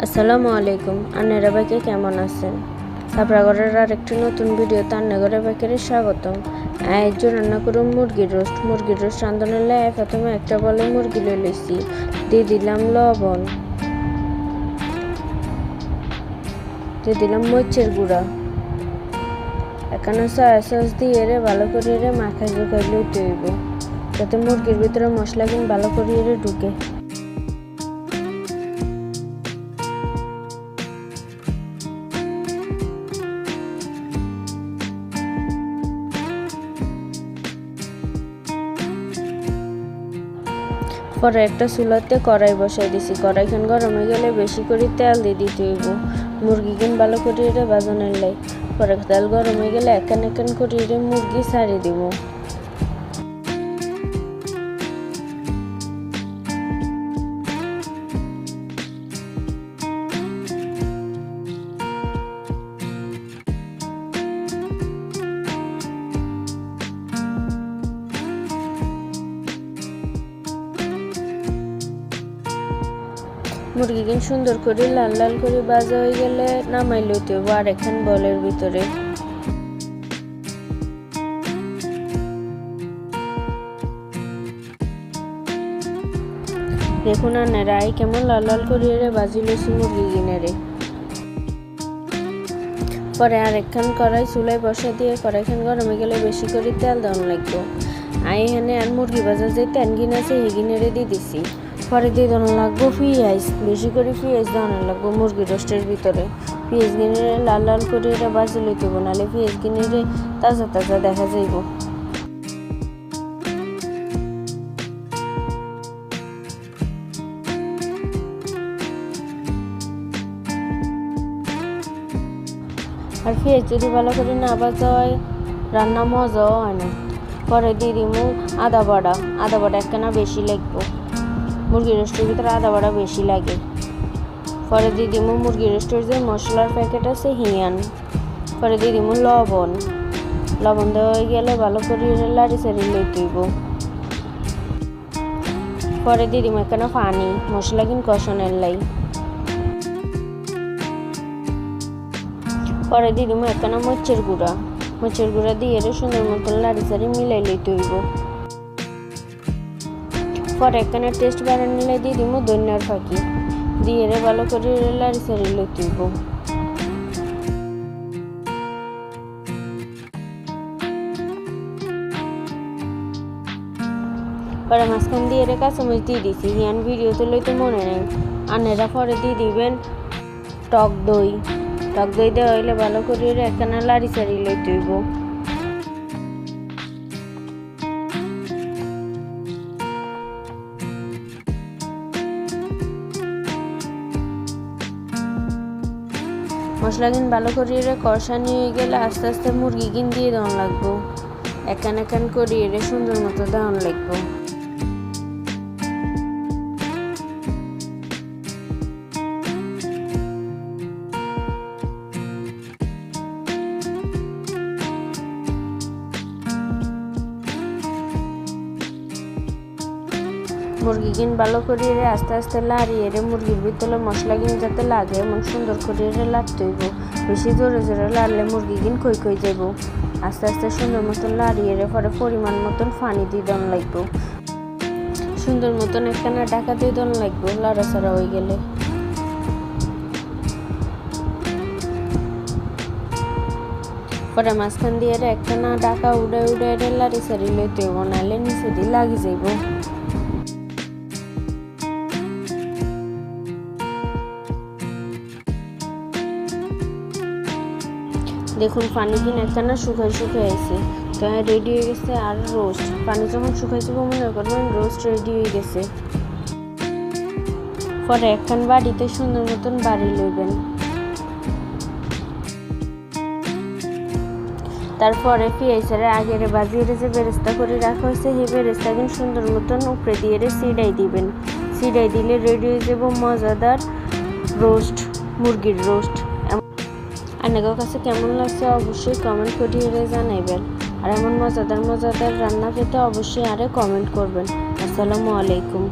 আসসালামু আলাইকুম। আন্নারা বাইকে কেমন আছেন? সাবরাগরের আরেকটি নতুন ভিডিওতে আন্নাগরের বাইকের স্বাগতম। আজ রান্না করুন মুরগির রোস্ট। মুরগির রোস্ট রাঁধনের লাই প্রথমে একটা বলে মুরগি লইছি, দিয়ে দিলাম লবণ, দিয়ে দিলাম মরিচের গুঁড়া, এখানে সয়া সস দিয়ে ভালো করে মাখাই জোখাই লইতে হইব, যাতে মুরগির ভিতরে মশলা কিন্তু ভালো করে ঢুকে। পরে একটা চুলাতে কড়াই বসাই দিছি। কড়াইখান গরম হয়ে গেলে বেশি করে তেল দিয়ে দিতে হইব মুরগি কিন ভালো করে বাজানোর লাই। পরে তেল গরম হয়ে গেলে একান একান করে মুরগি ছাড়িয়ে দিব। মুরগি সুন্দর করে লাল লাল করে ভাজা হয়ে গেলে নামাই লইতে হবে আর এখন বলের ভিতরে। দেখুন আনারা কেমন লাল লাল করে ভাজি লইছি মুরগি কিনারে। পরে আর একখান কড়াই চুলাই বসা দিয়ে কড়াইখান গরম হয়ে গেলে বেশি করে তেল দেওয়ান লাগবে। এখানে আর মুরগি ভাজা যে তেল গিন আছে এই গিনারে দিয়ে দিছি। পরে দিয়ে দেওয়া লাগবো পেঁয়াজ, বেশি করে পেঁয়াজ দেওয়ানো লাগবো মুরগি রোস্টের ভিতরে। পেঁয়াজ গিনে লাল লাল করে ভাজি লইতে হবো, নাহলে পেঁয়াজ গিনে তাজা তাজা দেখা যাইব। আর পেঁয়াজ যদি ভালো করে না ভাজা হয় রান্না মজাও হয় না। পরে দিয়ে দিব আদা বাটা একখানা বেশি লাগবো, মুরগি রোস্টের ভিতরে আদা বাটা বেশি লাগে। পরে দিয়ে দিব মুরগি রোস্টের যে মশলার প্যাকেট আছে হিয়ান। পরে দিয়ে দিব লবণ দেওয়া হয়ে গেলে ভালো করে লাড়ি সারি লইতে হইব। পরে দিয়ে দিব এখানে পানি, মশলা কিন কষানোর লাই। পরে দিয়ে দিব এখানে মরিচের গুঁড়া দিয়ে সুন্দর মতন লাড়ি সারি মিলাই লইতে হইব। পরে এখানে টেস্ট বাড়ানোর দিয়ে দিব ধনিয়ার ফাঁকি, দিয়ে ভালো করে লাড়ি সারি লইতে হইব। পরে মাঝখান দিয়ে কাঁচামরিচ দিয়ে দিছি, হিয়ান ভিডিওতে লইতে মনে নেই। আনেরা পরে দিয়ে দিবেন টক দই দেওয়া হইলে ভালো করে একখানা লাড়ি সারি লইতে হইব। মশলা কিন ভালো করে কষানি হয়ে গেলে আস্তে আস্তে মুরগি কিন দিয়ে দেওয়ান লাগবো, একান একান করে সুন্দর মতো দেওয়ান লাগবো। মুরগি কিন ভালো করে আস্তে আস্তে লাড়িয়ে মুরগির ভিতরে মশলা কিন যাতে লাগে এমন সুন্দর করে লাড়তে হইব। বেশি জোরে জোরে লাড়লে মুরগি কিন খই যাব। আস্তে আস্তে সুন্দর মতন লাড়িয়ে পরে পরিমাণ মতন পানি দিয়ে দেওয়ান লাগবো। সুন্দর মতন একখানা ঢাকা দিয়ে দেওয়ান লাগবো লাড়াচাড়া হয়ে গেলে। পরে মাঝখান দিয়ে একখানা ঢাকা উড়াই লাড়ি সারি লইতে হইব, নাহলে নিচে দিয়ে লাগি যাইব। দেখুন পানি কিন একখানা শুকাই আইছে, তো রেডি হয়ে গেছে। আর রোস্ট পানি যখন শুকাইছে মনে করবেন রোস্ট রেডি হয়ে গেছে। পরে একখান বাড়িতে সুন্দর মতন বাড়ি লইবেন। তারপরে পেঁয়াজের আগের বাজিয়ে যে বেরেস্তা করে রাখা হয়েছে সেই বেরেস্তা কিন্তু সুন্দর মতন উপরে দিয়ে সিডাই দিবেন। সিডাই দিলে রেডি হয়ে যাব মজাদার রোস্ট, মুরগির রোস্ট। আপনাদের কাছে কেমন লাগছে অবশ্যই কমেন্ট করে জানাইবেন। আর এমন মজাদার রান্না পেতে অবশ্যই আরে কমেন্ট করবেন। আসসালামু আলাইকুম।